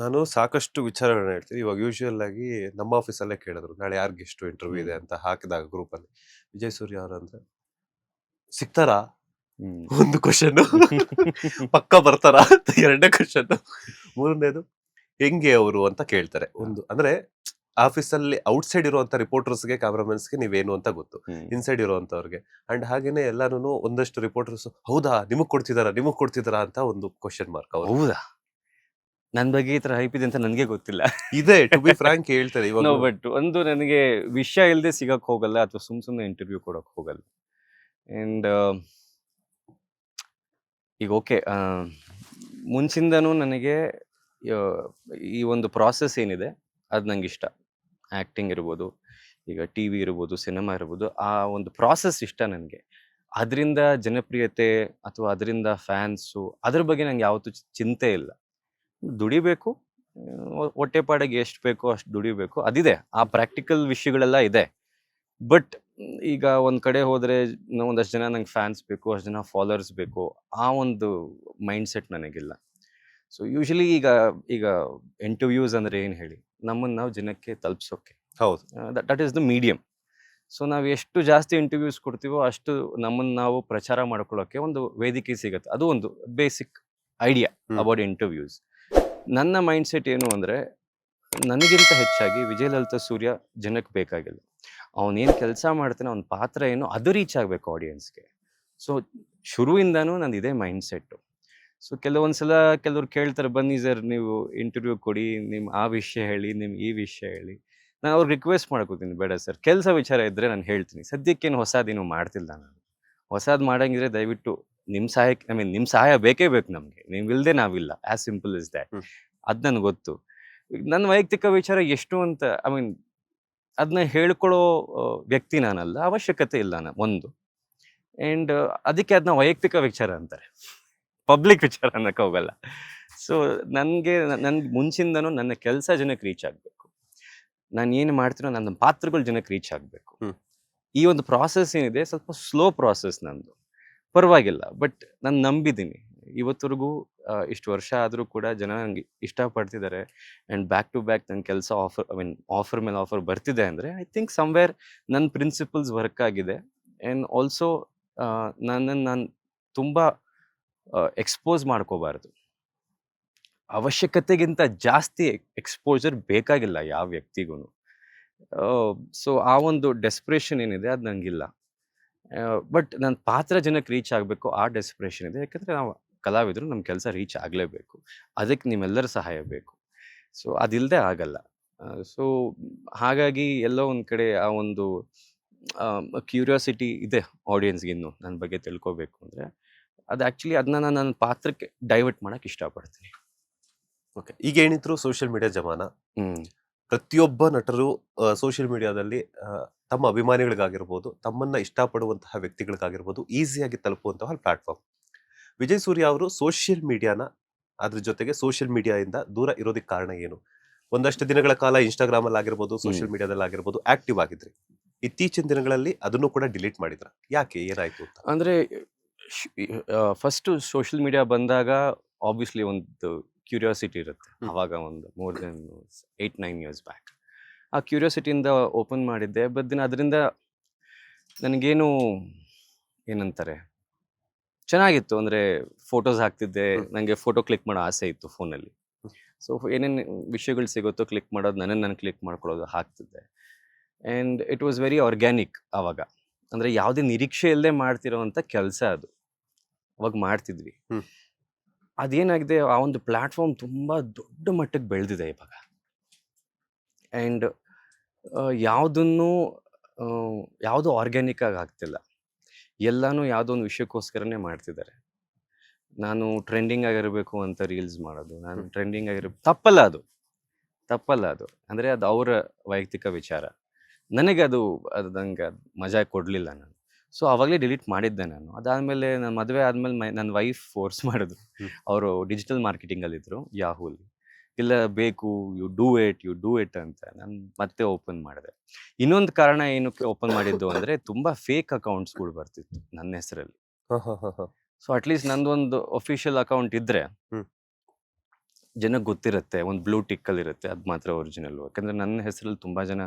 ನಾನು ಸಾಕಷ್ಟು ವಿಚಾರಗಳನ್ನ ಹೇಳ್ತೀನಿ. ಇವಾಗ ಯೂಶುವಲ್ ಆಗಿ ನಮ್ಮ ಆಫೀಸಲ್ಲೇ ಕೇಳಿದ್ರು, ನಾಳೆ ಯಾರಿಗೆ ಎಷ್ಟು ಇಂಟರ್ವ್ಯೂ ಹ್ಮ್. ಇದೆ ಅಂತ ಹಾಕಿದಾಗ ಗ್ರೂಪಲ್ಲಿ. ವಿಜಯ್ ಸೂರ್ಯ ಅವರು ಅಂದ್ರೆ ಸಿಗ್ತಾರಾ? ಹ್ಮ್. ಒಂದು ಕ್ವಶನ್. ಪಕ್ಕ ಬರ್ತಾರಾ ಅಂತ ಎರಡನೇ ಕ್ವಶನ್. ಮೂರನೇದು ಹೆಂಗೆ ಅವರು ಅಂತ ಕೇಳ್ತಾರೆ. ಒಂದು ಅಂದ್ರೆ ಆಫೀಸಲ್ಲಿ ಔಟ್ಸೈಡ್ ಇರುವಂತ ರಿಪೋರ್ಟರ್ಸ್ಗೆ ಕ್ಯಾಮ್ರಾಮನ್ಸ್ಗೆ ನೀವೇನು ಅಂತ ಗೊತ್ತು, ಹ್ಮ್. ಇನ್ಸೈಡ್ ಇರುವಂತವ್ರಿಗೆ. ಅಂಡ್ ಹಾಗೇನೆ ಎಲ್ಲಾನು ಒಂದಷ್ಟು ರಿಪೋರ್ಟರ್ಸ್ ಹೌದಾ ನಿಮಗ್ ಕೊಡ್ತಿದಾರಾ ಅಂತ ಒಂದು ಕ್ವಶನ್ ಮಾರ್ಕ್ ಅವ್ರಿಗೆ. ಹೌದಾ? ನನ್ ಬಗ್ಗೆ ಈ ತರ ಹೈಪ್ ಇದೆ ಅಂತ ನನ್ಗೆ ಗೊತ್ತಿಲ್ಲ. ಇದೆ ಟು ಬಿ ಫ್ರಾಂಕ್ ಹೇಳ್ತಾರೆ ನೋ, ಇವಾಗ್ಲೂ. ಬಟ್ ಒಂದು ನನಗೆ ವಿಷಯ ಇಲ್ಲದೆ ಸಿಗಕ್ ಹೋಗಲ್ಲ ಅಥವಾ ಸುಮ್ನೆ ಇಂಟರ್ವ್ಯೂ ಕೊಡಕ್ ಹೋಗಲ್ಲ. ಅಂಡ್ ಈಗ ಓಕೆ, ಮುಂಚಿಂದನೂ ನನಗೆ ಆ, ಈ ಒಂದು ಪ್ರಾಸೆಸ್ ಏನಿದೆ ಅದು ನಂಗೆ ಇಷ್ಟ. ಆಕ್ಟಿಂಗ್ ಇರ್ಬೋದು, ಈಗ ಟಿವಿ ಇರ್ಬೋದು, ಸಿನಿಮಾ ಇರ್ಬೋದು, ಆ ಒಂದು ಪ್ರಾಸೆಸ್ ಇಷ್ಟ ನನಗೆ. ಅದರಿಂದ ಜನಪ್ರಿಯತೆ ಅಥವಾ ಅದರಿಂದ ಫ್ಯಾನ್ಸು ಅದ್ರ ಬಗ್ಗೆ ನಂಗೆ ಯಾವತ್ತೂ ಚಿಂತೆ ಇಲ್ಲ. ದುಡಿಬೇಕು, ಹೊಟ್ಟೆಪಾಡಿಗೆ ಎಷ್ಟು ಬೇಕೋ ಅಷ್ಟು ದುಡಿಬೇಕು, ಅದಿದೆ. ಆ ಪ್ರಾಕ್ಟಿಕಲ್ ವಿಷಯಗಳೆಲ್ಲ ಇದೆ. ಬಟ್ ಈಗ ಒಂದ್ ಕಡೆ ಹೋದ್ರೆ ಒಂದಷ್ಟು ಜನ ನಂಗೆ ಫ್ಯಾನ್ಸ್ ಬೇಕು, ಅಷ್ಟು ಜನ ಫಾಲೋವರ್ಸ್ ಬೇಕು, ಆ ಒಂದು ಮೈಂಡ್ ಸೆಟ್ ನನಗಿಲ್ಲ. ಸೊ ಯೂಶಲಿ ಈಗ ಇಂಟರ್ವ್ಯೂಸ್ ಅಂದ್ರೆ ಏನ್ ಹೇಳಿ, ನಮ್ಮನ್ನ ನಾವು ಜನಕ್ಕೆ ತಲುಪಿಸೋಕೆ, ಹೌದು. That is the medium. So ನಾವು ಎಷ್ಟು ಜಾಸ್ತಿ ಇಂಟರ್ವ್ಯೂಸ್ ಕೊಡ್ತೀವೋ ಅಷ್ಟು ನಮ್ಮನ್ನು ನಾವು ಪ್ರಚಾರ ಮಾಡ್ಕೊಳ್ಳೋಕೆ ಒಂದು ವೇದಿಕೆ ಸಿಗುತ್ತೆ. ಅದು ಒಂದು ಬೇಸಿಕ್ ಐಡಿಯಾ ಅಬೌಟ್ ಇಂಟರ್ವ್ಯೂಸ್. ನನ್ನ ಮೈಂಡ್ ಸೆಟ್ ಏನು ಅಂದರೆ, ನನಗಿಂತ ಹೆಚ್ಚಾಗಿ ವಿಜಯ ಲಲಿತಾ ಸೂರ್ಯ ಜನಕ್ಕೆ ಬೇಕಾಗಿಲ್ಲ. ಅವನೇನು ಕೆಲಸ ಮಾಡ್ತಾನೆ, ಅವನ ಪಾತ್ರ ಏನು, ಅದು ರೀಚ್ ಆಗಬೇಕು ಆಡಿಯನ್ಸ್ಗೆ. ಸೊ ಶುರುವಿಂದನೂ ನಂದು ಇದೇ ಮೈಂಡ್ ಸೆಟ್ಟು. ಸೊ ಕೆಲವೊಂದ್ಸಲ ಕೆಲವ್ರು ಕೇಳ್ತಾರೆ, ಬನ್ನಿ ಸರ್ ನೀವು ಇಂಟರ್ವ್ಯೂ ಕೊಡಿ, ನಿಮ್ಮ ಆ ವಿಷಯ ಹೇಳಿ, ನಿಮ್ಮ ಈ ವಿಷಯ ಹೇಳಿ. ನಾನು ಅವ್ರಿಗೆ ರಿಕ್ವೆಸ್ಟ್ ಮಾಡ್ಕೋತೀನಿ, ಬೇಡ ಸರ್, ಕೆಲಸ ವಿಚಾರ ಇದ್ದರೆ ನಾನು ಹೇಳ್ತೀನಿ. ಸದ್ಯಕ್ಕೇನು ಹೊಸದೇನು ಮಾಡ್ತಿಲ್ಲ ನಾನು. ಹೊಸದು ಮಾಡಂಗಿದ್ರೆ ದಯವಿಟ್ಟು ನಿಮ್ಮ ಸಹಾಯಕ್ಕೆ, ನಿಮ್ಮ ಸಹಾಯ ಬೇಕೇ ಬೇಕು ನಮಗೆ. ನೀವಿಲ್ಲದೆ ನಾವಿಲ್ಲ, ಆ್ಯಸ್ ಸಿಂಪಲ್ ಇಸ್ ದ್ಯಾಟ್. ಅದು ನನಗೆ ಗೊತ್ತು. ನನ್ನ ವೈಯಕ್ತಿಕ ವಿಚಾರ ಎಷ್ಟು ಅಂತ ಅದನ್ನ ಹೇಳ್ಕೊಳ್ಳೋ ವ್ಯಕ್ತಿ ನಾನಲ್ಲ, ಅವಶ್ಯಕತೆ ಇಲ್ಲ ಒಂದು. ಆ್ಯಂಡ್ ಅದಕ್ಕೆ ಅದನ್ನ ವೈಯಕ್ತಿಕ ವಿಚಾರ ಅಂತಾರೆ, ಪಬ್ಲಿಕ್ ವಿಚಾರ ಅನ್ನಕ್ಕೆ ಹೋಗಲ್ಲ. ಸೊ ನನ್ಗೆ ಮುಂಚಿಂದನೂ ನನ್ನ ಕೆಲಸ ಜನಕ್ಕೆ ರೀಚ್ ಆಗಬೇಕು. ನಾನು ಏನು ಮಾಡ್ತೀನೋ ನನ್ನ ಪಾತ್ರಗಳು ಜನಕ್ಕೆ ರೀಚ್ ಆಗಬೇಕು. ಈ ಒಂದು ಪ್ರಾಸೆಸ್ ಏನಿದೆ ಸ್ವಲ್ಪ ಸ್ಲೋ ಪ್ರಾಸೆಸ್ ನಂದು, ಪರವಾಗಿಲ್ಲ. ಬಟ್ ನಾನು ನಂಬಿದ್ದೀನಿ ಇವತ್ತವರೆಗೂ, ಇಷ್ಟು ವರ್ಷ ಆದರೂ ಕೂಡ ಜನ ನಂಗೆ ಇಷ್ಟಪಡ್ತಿದ್ದಾರೆ. ಆ್ಯಂಡ್ ಬ್ಯಾಕ್ ಟು ಬ್ಯಾಕ್ ನನ್ನ ಕೆಲಸ ಆಫರ್ ಮೇಲೆ ಆಫರ್ ಬರ್ತಿದೆ ಅಂದರೆ, ಐ ಥಿಂಕ್ ಸಮ್ವೇರ್ ನನ್ನ ಪ್ರಿನ್ಸಿಪಲ್ಸ್ ವರ್ಕ್ ಆಗಿದೆ. ಆ್ಯಂಡ್ ಆಲ್ಸೋ ನನ್ನನ್ನು ನಾನು ತುಂಬ ಎಕ್ಸ್ಪೋಸ್ ಮಾಡ್ಕೋಬಾರ್ದು. ಅವಶ್ಯಕತೆಗಿಂತ ಜಾಸ್ತಿ ಎಕ್ಸ್ಪೋಜರ್ ಬೇಕಾಗಿಲ್ಲ ಯಾವ ವ್ಯಕ್ತಿಗೂ. ಸೊ ಆ ಒಂದು ಡೆಸ್ಪ್ರೇಷನ್ ಏನಿದೆ ಅದು ನಂಗಿಲ್ಲ. ಬಟ್ ನನ್ನ ಪಾತ್ರ ಜನಕ್ಕೆ ರೀಚ್ ಆಗಬೇಕು, ಆ ಡೆಸ್ಪ್ರೇಷನ್ ಇದೆ. ಯಾಕಂದರೆ ನಾವು ಕಲಾವಿದರು, ನಮ್ಮ ಕೆಲಸ ರೀಚ್ ಆಗಲೇಬೇಕು. ಅದಕ್ಕೆ ನಿಮ್ಮೆಲ್ಲರ ಸಹಾಯ ಬೇಕು. ಸೊ ಅದಿಲ್ಲದೆ ಆಗಲ್ಲ. ಸೊ ಹಾಗಾಗಿ ಎಲ್ಲೋ ಒಂದು ಕಡೆ ಆ ಒಂದು ಕ್ಯೂರಿಯಾಸಿಟಿ ಇದೆ ಆಡಿಯನ್ಸ್ಗೆ ಇನ್ನು ನನ್ನ ಬಗ್ಗೆ ತಿಳ್ಕೊಬೇಕು ಅಂದರೆ. ಅದು ಆ್ಯಕ್ಚುಲಿ ಅದನ್ನ ನಾನು ನನ್ನ ಪಾತ್ರಕ್ಕೆ ಡೈವರ್ಟ್ ಮಾಡೋಕ್ಕೆ ಇಷ್ಟಪಡ್ತೀನಿ. ಓಕೆ, ಈಗ ಏನಿದ್ರು ಸೋಷಿಯಲ್ ಮೀಡಿಯಾ ಜಮಾನ. ಹ್ಞೂ. ಪ್ರತಿಯೊಬ್ಬ ನಟರು ಸೋಷಿಯಲ್ ಮೀಡಿಯಾದಲ್ಲಿ ತಮ್ಮ ಅಭಿಮಾನಿಗಳಿಗಾಗಿರ್ಬೋದು, ತಮ್ಮನ್ನ ಇಷ್ಟಪಡುವಂತಹ ವ್ಯಕ್ತಿಗಳಿಗಾಗಿರ್ಬೋದು ಈಸಿಯಾಗಿ ತಲುಪುವಂತಹ ಪ್ಲಾಟ್ಫಾರ್ಮ್. ವಿಜಯ್ ಸೂರ್ಯ ಅವರು ಸೋಷಿಯಲ್ ಮೀಡಿಯಾನ, ಅದ್ರ ಜೊತೆಗೆ ಸೋಷಿಯಲ್ ಮೀಡಿಯಾದಿಂದ ದೂರ ಇರೋದಕ್ಕೆ ಕಾರಣ ಏನು? ಒಂದಷ್ಟು ದಿನಗಳ ಕಾಲ ಇನ್ಸ್ಟಾಗ್ರಾಮ್ ಅಲ್ಲಿ ಆಗಿರ್ಬೋದು, ಸೋಷಿಯಲ್ ಮೀಡಿಯಾದಲ್ಲಿ ಆಗಿರ್ಬೋದು ಆಕ್ಟಿವ್ ಆಗಿದ್ರಿ. ಇತ್ತೀಚಿನ ದಿನಗಳಲ್ಲಿ ಅದನ್ನು ಕೂಡ ಡಿಲೀಟ್ ಮಾಡಿದ್ರ. ಯಾಕೆ, ಏನಾಯ್ತು ಅಂತ? ಅಂದರೆ ಫಸ್ಟು ಸೋಷಿಯಲ್ ಮೀಡಿಯಾ ಬಂದಾಗ ಆಬ್ವಿಯಸ್ಲಿ ಒಂದು ಕ್ಯೂರಿಯಾಸಿಟಿ ಇರುತ್ತೆ. ಆವಾಗ ಒಂದು ಮೋರ್ ದೆನ್ 8-9 ಇಯರ್ಸ್ ಬ್ಯಾಕ್ ಆ ಕ್ಯೂರಿಯಾಸಿಟಿಯಿಂದ ಓಪನ್ ಮಾಡಿದ್ದೆ. ಬಟ್ ದಿನ ಅದರಿಂದ ನನಗೇನು ಏನಂತಾರೆ, ಚೆನ್ನಾಗಿತ್ತು. ಅಂದರೆ ಫೋಟೋಸ್ ಹಾಕ್ತಿದ್ದೆ, ನನಗೆ ಫೋಟೋ ಕ್ಲಿಕ್ ಮಾಡೋ ಆಸೆ ಇತ್ತು ಫೋನಲ್ಲಿ. ಸೊ ಏನೇನು ವಿಷಯಗಳು ಸಿಗುತ್ತೋ ಕ್ಲಿಕ್ ಮಾಡೋದು, ನಾನು ಕ್ಲಿಕ್ ಮಾಡ್ಕೊಳ್ಳೋದು, ಹಾಕ್ತಿದ್ದೆ. And it was very organic ಆವಾಗ. ಅಂದರೆ ಯಾವುದೇ ನಿರೀಕ್ಷೆ ಇಲ್ಲದೆ ಮಾಡ್ತಿರೋವಂಥ ಕೆಲಸ ಅದು. ಅವಾಗ ಮಾಡ್ತಿದ್ವಿ. ಅದೇನಾಗಿದೆ, ಆ ಒಂದು ಪ್ಲ್ಯಾಟ್ಫಾರ್ಮ್ ತುಂಬ ದೊಡ್ಡ ಮಟ್ಟಕ್ಕೆ ಬೆಳೆದಿದೆ ಇವಾಗ. ಆ್ಯಂಡ್ ಯಾವುದನ್ನು ಯಾವುದು ಆರ್ಗ್ಯಾನಿಕ್ ಆಗಿ ಆಗ್ತಿಲ್ಲ. ಎಲ್ಲನೂ ಯಾವುದೋ ಒಂದು ವಿಷಯಕ್ಕೋಸ್ಕರನೇ ಮಾಡ್ತಿದ್ದಾರೆ. ನಾನು ಟ್ರೆಂಡಿಂಗ್ ಆಗಿರಬೇಕು ಅಂತ ರೀಲ್ಸ್ ಮಾಡೋದು, ನಾನು ಟ್ರೆಂಡಿಂಗ್ ತಪ್ಪಲ್ಲ ಅದು. ಅಂದರೆ ಅದು ಅವರ ವೈಯಕ್ತಿಕ ವಿಚಾರ. ನನಗೆ ಅದು ನಂಗೆ ಮಜಾ ಕೊಡಲಿಲ್ಲ ನಾನು. ಸೊ ಆವಾಗಲೇ ಡಿಲೀಟ್ ಮಾಡಿದ್ದೆ ನಾನು. ಅದಾದಮೇಲೆ ನನ್ನ ಮದುವೆ ಆದಮೇಲೆ ನನ್ನ ವೈಫ್ ಫೋರ್ಸ್ ಮಾಡಿದ್ರು. ಅವರು ಡಿಜಿಟಲ್ ಮಾರ್ಕೆಟಿಂಗಲ್ಲಿದ್ದರು ಯಾಹೂಲಿ. ಇಲ್ಲ ಬೇಕು, ಯು ಡೂ ಇಟ್ ಅಂತ. ನಾನು ಮತ್ತೆ ಓಪನ್ ಮಾಡಿದೆ. ಇನ್ನೊಂದು ಕಾರಣ ಏನಕ್ಕೆ ಓಪನ್ ಮಾಡಿದ್ದು ಅಂದರೆ, ತುಂಬ ಫೇಕ್ ಅಕೌಂಟ್ಸ್ಗಳು ಬರ್ತಿತ್ತು ನನ್ನ ಹೆಸರಲ್ಲಿ. ಸೊ ಅಟ್ಲೀಸ್ಟ್ ನಂದೊಂದು ಅಫಿಷಿಯಲ್ ಅಕೌಂಟ್ ಇದ್ದರೆ ಜನಕ್ಕೆ ಗೊತ್ತಿರುತ್ತೆ, ಒಂದು ಬ್ಲೂ ಟಿಕ್ಕಲ್ಲಿ ಇರುತ್ತೆ, ಅದು ಮಾತ್ರ ಒರಿಜಿನಲ್. ಯಾಕಂದರೆ ನನ್ನ ಹೆಸರಲ್ಲಿ ತುಂಬ ಜನ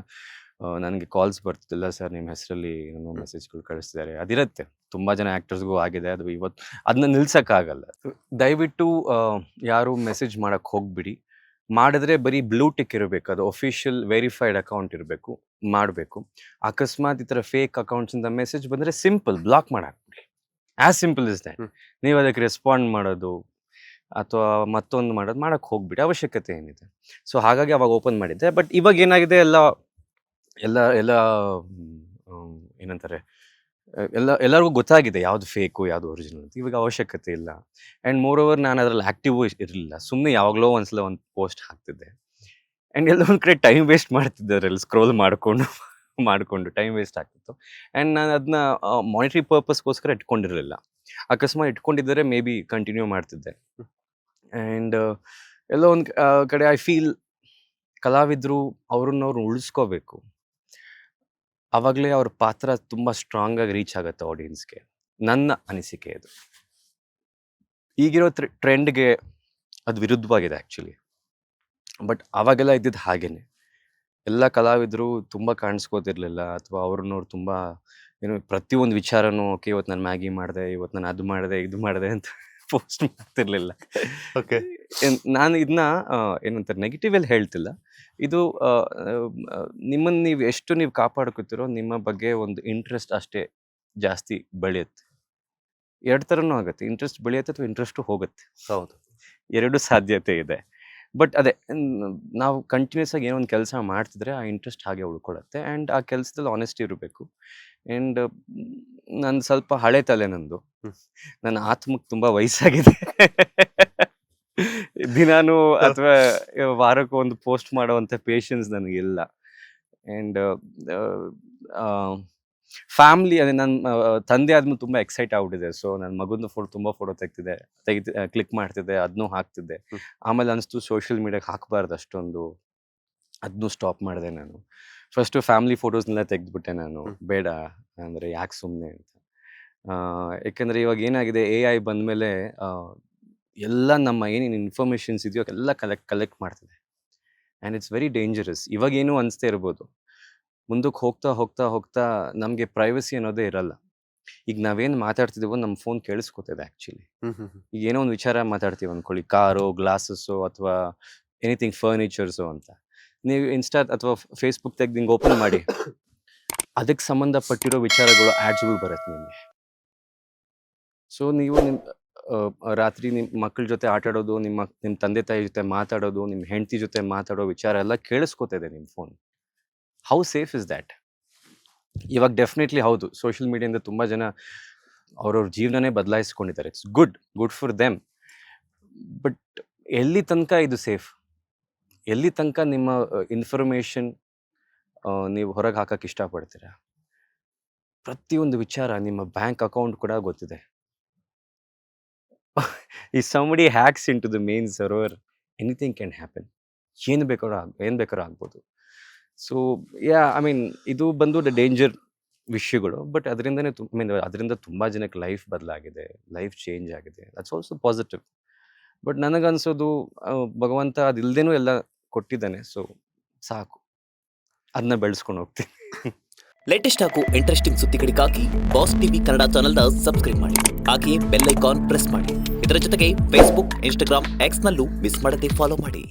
ನನಗೆ ಕಾಲ್ಸ್ ಬರ್ತಿಲ್ಲ, ಸರ್ ನಿಮ್ಮ ಹೆಸರಲ್ಲಿ ಏನೋ ಮೆಸೇಜ್ಗಳು ಕಳಿಸ್ತಿದ್ದಾರೆ, ಅದಿರುತ್ತೆ. ತುಂಬ ಜನ ಆ್ಯಕ್ಟರ್ಸ್ಗೂ ಆಗಿದೆ, ಅದು ಇವತ್ತು ಅದನ್ನ ನಿಲ್ಸೋಕ್ಕಾಗಲ್ಲ. ದಯವಿಟ್ಟು ಯಾರು ಮೆಸೇಜ್ ಮಾಡೋಕ್ಕೆ ಹೋಗ್ಬಿಡಿ. ಮಾಡಿದ್ರೆ ಬರೀ ಬ್ಲೂ ಟಿಕ್ ಇರಬೇಕು, ಅದು ಒಫಿಷಿಯಲ್ ವೆರಿಫೈಡ್ ಅಕೌಂಟ್ ಇರಬೇಕು, ಮಾಡಬೇಕು. ಅಕಸ್ಮಾತ್ ಈ ಥರ ಫೇಕ್ ಅಕೌಂಟ್ಸಿಂದ ಮೆಸೇಜ್ ಬಂದರೆ ಸಿಂಪಲ್ ಬ್ಲಾಕ್ ಮಾಡಾಕ್ಬಿಡಿ. As simple is that. ನೀವು ಅದಕ್ಕೆ ರೆಸ್ಪಾಂಡ್ ಮಾಡೋದು ಅಥವಾ ಮತ್ತೊಂದು ಮಾಡೋದು ಮಾಡೋಕ್ಕೆ ಹೋಗ್ಬಿಡಿ, ಅವಶ್ಯಕತೆ ಏನಿದೆ. ಸೊ ಹಾಗಾಗಿ ಅವಾಗ ಓಪನ್ ಮಾಡಿದ್ದೆ. ಬಟ್ ಇವಾಗ ಏನಾಗಿದೆ, ಎಲ್ಲ ಎಲ್ಲ ಎಲ್ಲ ಏನಂತಾರೆ, ಎಲ್ಲರಿಗೂ ಗೊತ್ತಾಗಿದೆ ಯಾವುದು ಫೇಕು ಯಾವುದು ಒರಿಜಿನಲ್ ಅಂತ. ಇವಾಗ ಅವಶ್ಯಕತೆ ಇಲ್ಲ. ಆ್ಯಂಡ್ ಮೋರ್ ಓವರ್ ನಾನು ಅದರಲ್ಲಿ ಆ್ಯಕ್ಟಿವ್ ಇರಲಿಲ್ಲ, ಸುಮ್ಮನೆ ಯಾವಾಗಲೋ ಒಂದ್ಸಲ ಒಂದು ಪೋಸ್ಟ್ ಹಾಕ್ತಿದ್ದೆ. ಆ್ಯಂಡ್ ಎಲ್ಲ ಒಂದು ಕಡೆ ಟೈಮ್ ವೇಸ್ಟ್ ಮಾಡ್ತಿದ್ದೆ, ಅದರಲ್ಲಿ ಸ್ಕ್ರೋಲ್ ಮಾಡಿಕೊಂಡು ಟೈಮ್ ವೇಸ್ಟ್ ಆಗ್ತಿತ್ತು. ಆ್ಯಂಡ್ ನಾನು ಅದನ್ನ ಮಾನಿಟರಿ ಪರ್ಪಸ್ಗೋಸ್ಕರ ಇಟ್ಕೊಂಡಿರಲಿಲ್ಲ. ಅಕಸ್ಮಾತ್ ಇಟ್ಕೊಂಡಿದ್ದರೆ ಮೇ ಬಿ ಕಂಟಿನ್ಯೂ ಮಾಡ್ತಿದ್ದೆ. ಆ್ಯಂಡ್ ಎಲ್ಲೋ ಒಂದು ಕಡೆ ಐ ಫೀಲ್ ಕಲಾವಿದರು ಅವ್ರನ್ನವ್ರು ಉಳಿಸ್ಕೋಬೇಕು. ಆವಾಗಲೇ ಅವ್ರ ಪಾತ್ರ ತುಂಬ ಸ್ಟ್ರಾಂಗಾಗಿ ರೀಚ್ ಆಗುತ್ತೆ ಆಡಿಯನ್ಸ್ಗೆ, ನನ್ನ ಅನಿಸಿಕೆ ಇದು. ಈಗಿರೋ ಟ್ರೆಂಡ್ಗೆ ಅದು ವಿರುದ್ಧವಾಗಿದೆ ಆ್ಯಕ್ಚುಲಿ. ಬಟ್ ಆವಾಗೆಲ್ಲ ಇದ್ದಿದ್ದು ಹಾಗೇನೆ. ಎಲ್ಲ ಕಲಾವಿದರು ತುಂಬ ಕಾಣಿಸ್ಕೋತಿರ್ಲಿಲ್ಲ, ಅಥವಾ ಅವ್ರನ್ನವ್ರು ತುಂಬ ಏನು ಪ್ರತಿಯೊಂದು ವಿಚಾರನೂ ಓಕೆ ಇವತ್ತು ನಾನು ಮ್ಯಾಗಿ ಮಾಡಿದೆ, ಇವತ್ತು ನಾನು ಅದು ಮಾಡಿದೆ ಇದು ಮಾಡಿದೆ ಅಂತ ಪೋಸ್ಟ್ ಮಾಡ್ತಿರ್ಲಿಲ್ಲ. ಓಕೆ, ನಾನು ಇದನ್ನ ಏನಂತಾರೆ ನೆಗೆಟಿವಲ್ಲಿ ಹೇಳ್ತಿಲ್ಲ. ಇದು ನಿಮ್ಮನ್ನು ನೀವು ಎಷ್ಟು ನೀವು ಕಾಪಾಡ್ಕೊತಿರೋ ನಿಮ್ಮ ಬಗ್ಗೆ ಒಂದು ಇಂಟ್ರೆಸ್ಟ್ ಅಷ್ಟೇ ಜಾಸ್ತಿ ಬೆಳೆಯುತ್ತೆ. ಎರಡು ಥರನೂ ಆಗುತ್ತೆ, ಇಂಟ್ರೆಸ್ಟ್ ಬೆಳೆಯುತ್ತೆ ಅಥವಾ ಇಂಟ್ರೆಸ್ಟು ಹೋಗುತ್ತೆ. ಹೌದು. ಎರಡು ಸಾಧ್ಯತೆ ಇದೆ. ಬಟ್ ಅದೇ ನಾವು ಕಂಟಿನ್ಯೂಸ್ ಆಗಿ ಏನೋ ಒಂದು ಕೆಲಸ ಮಾಡ್ತಿದ್ರೆ ಆ ಇಂಟ್ರೆಸ್ಟ್ ಹಾಗೆ ಉಳ್ಕೊಳ್ಳುತ್ತೆ. ಆ್ಯಂಡ್ ಆ ಕೆಲಸದಲ್ಲಿ ಆನೆಸ್ಟಿ ಇರಬೇಕು. ಆ್ಯಂಡ್ ನಾನು ಸ್ವಲ್ಪ ಹಳೆ ತಲೆ ನಂದು, ನನ್ನ ಆತ್ಮಕ್ಕೆ ತುಂಬ ವಯಸ್ಸಾಗಿದೆ. ದಿನಾನು ಅಥವಾ ವಾರಕ್ಕೆ ಒಂದು ಪೋಸ್ಟ್ ಮಾಡೋವಂಥ ಪೇಷನ್ಸ್ ನನಗಿಲ್ಲ. ಆ್ಯಂಡ್ ಫ್ಯಾಮ್ಲಿ ಅದೇ ನನ್ನ ತಂದೆ ಆದ್ಮೇಲೆ ತುಂಬ ಎಕ್ಸೈಟ್ ಆಗ್ಬಿಟ್ಟಿದೆ. ಸೊ ನನ್ನ ಮಗನ ತುಂಬ ಫೋಟೋ ಕ್ಲಿಕ್ ಮಾಡ್ತಿದ್ದೆ, ಅದನ್ನೂ ಹಾಕ್ತಿದ್ದೆ. ಆಮೇಲೆ ಅನಿಸ್ತು ಸೋಷಿಯಲ್ ಮೀಡಿಯಾಗೆ ಹಾಕಬಾರ್ದು ಅಷ್ಟೊಂದು, ಅದನ್ನೂ ಸ್ಟಾಪ್ ಮಾಡಿದೆ ನಾನು. ಫಸ್ಟು ಫ್ಯಾಮಿಲಿ ಫೋಟೋಸ್ನೆಲ್ಲ ತೆಗೆದ್ಬಿಟ್ಟೆ ನಾನು, ಬೇಡ ಅಂದರೆ ಯಾಕೆ ಸುಮ್ಮನೆ ಅಂತ. ಯಾಕೆಂದರೆ ಇವಾಗ ಏನಾಗಿದೆ, AI ಬಂದಮೇಲೆ ಎಲ್ಲ ನಮ್ಮ ಏನೇನು ಇನ್ಫಾರ್ಮೇಷನ್ಸ್ ಇದೆಯೋ ಎಲ್ಲ ಕಲೆಕ್ಟ್ ಮಾಡ್ತಿದೆ. And it's very dangerous. ಇವಾಗೇನು ಅನಿಸ್ತಾ ಇರ್ಬೋದು, ಮುಂದಕ್ಕೆ ಹೋಗ್ತಾ ಹೋಗ್ತಾ ಹೋಗ್ತಾ ನಮಗೆ ಪ್ರೈವಸಿ ಅನ್ನೋದೇ ಇರಲ್ಲ. ಈಗ ನಾವೇನು ಮಾತಾಡ್ತಿದ್ದೀವೋ ನಮ್ಮ ಫೋನ್ ಕೇಳಿಸ್ಕೊತಿದೆ ಆ್ಯಕ್ಚುಲಿ. ಈಗ ಏನೋ ಒಂದು ವಿಚಾರ ಮಾತಾಡ್ತೀವಿ ಅಂದ್ಕೊಳ್ಳಿ, ಕಾರು, ಗ್ಲಾಸಸ್ಸು ಅಥವಾ ಎನಿಥಿಂಗ್ ಫರ್ನಿಚರ್ಸು ಅಂತ. ನೀವು ಇನ್ಸ್ಟಾ ಅಥವಾ ಫೇಸ್ಬುಕ್ ತೆಗೆದು ಹಿಂಗೆ ಓಪನ್ ಮಾಡಿ, ಅದಕ್ಕೆ ಸಂಬಂಧಪಟ್ಟಿರೋ ವಿಚಾರಗಳು ಆ್ಯಡ್ಸ್ಗಳು ಬರುತ್ತೆ ನಿಮಗೆ. ಸೊ ನೀವು ರಾತ್ರಿ ನಿಮ್ಮ ಮಕ್ಕಳ ಜೊತೆ ಆಟಾಡೋದು, ನಿಮ್ಮ ತಂದೆ ತಾಯಿ ಜೊತೆ ಮಾತಾಡೋದು, ನಿಮ್ಮ ಹೆಂಡತಿ ಜೊತೆ ಮಾತಾಡೋ ವಿಚಾರ ಎಲ್ಲ ಕೇಳಿಸ್ಕೊತಿದೆ ನಿಮ್ಮ phone. How safe is that? ಇವಾಗ ಡೆಫಿನೆಟ್ಲಿ ಹೌದು, ಸೋಷಿಯಲ್ ಮೀಡಿಯಾದಿಂದ ತುಂಬ ಜನ ಅವ್ರವ್ರ ಜೀವನನೇ ಬದಲಾಯಿಸ್ಕೊಂಡಿದ್ದಾರೆ. It's good for them. But ಎಲ್ಲಿ ತನಕ ಇದು ಸೇಫ್? ಎಲ್ಲಿ ತನಕ ನಿಮ್ಮ ಇನ್ಫಾರ್ಮೇಷನ್ ನೀವು ಹೊರಗೆ ಹಾಕಕ್ಕೆ ಇಷ್ಟಪಡ್ತೀರಾ? ಪ್ರತಿಯೊಂದು ವಿಚಾರ, ನಿಮ್ಮ ಬ್ಯಾಂಕ್ ಅಕೌಂಟ್ ಕೂಡ ಗೊತ್ತಿದೆ. If somebody hacks into the main server, anything can happen. ಏನು ಬೇಕಾದ್ರೂ ಆಗ್ಬೋದು. ಸೊ ಐ ಮೀನ್ ಇದು ಬಂದು ಡೇಂಜರ್ ವಿಷಯಗಳು. ಬಟ್ ಅದರಿಂದ ತುಂಬ ಜನಕ್ಕೆ ಲೈಫ್ ಬದಲಾಗಿದೆ, ಲೈಫ್ ಚೇಂಜ್ ಆಗಿದೆ. That's also positive. ಬಟ್ ನನಗನ್ಸೋದು ಭಗವಂತ ಅದಿಲ್ಲದೇನೂ ಎಲ್ಲ ಕೊಟ್ಟಿದ್ದಾನೆ. ಸೊ ಸಾಕು, ಅದನ್ನ ಬೆಳೆಸ್ಕೊಂಡು ಹೋಗ್ತೀನಿ. ಲೇಟೆಸ್ಟ್ ಹಾಗೂ ಇಂಟ್ರೆಸ್ಟಿಂಗ್ ಸುದ್ದಿಗಳಿಗಾಗಿ ಬಾಸ್ ಟಿವಿ ಕನ್ನಡ ಚಾನೆಲ್ನ ಸಬ್ಸ್ಕ್ರೈಬ್ ಮಾಡಿ. ಹಾಗೆಯೇ ಬೆಲ್ ಐಕಾನ್ ಪ್ರೆಸ್ ಮಾಡಿ. ಇದರ ಜೊತೆಗೆ ಫೇಸ್ಬುಕ್, ಇನ್ಸ್ಟಾಗ್ರಾಮ್, ಎಕ್ಸ್ನಲ್ಲೂ ಮಿಸ್ ಮಾಡದೆ ಫಾಲೋ ಮಾಡಿ.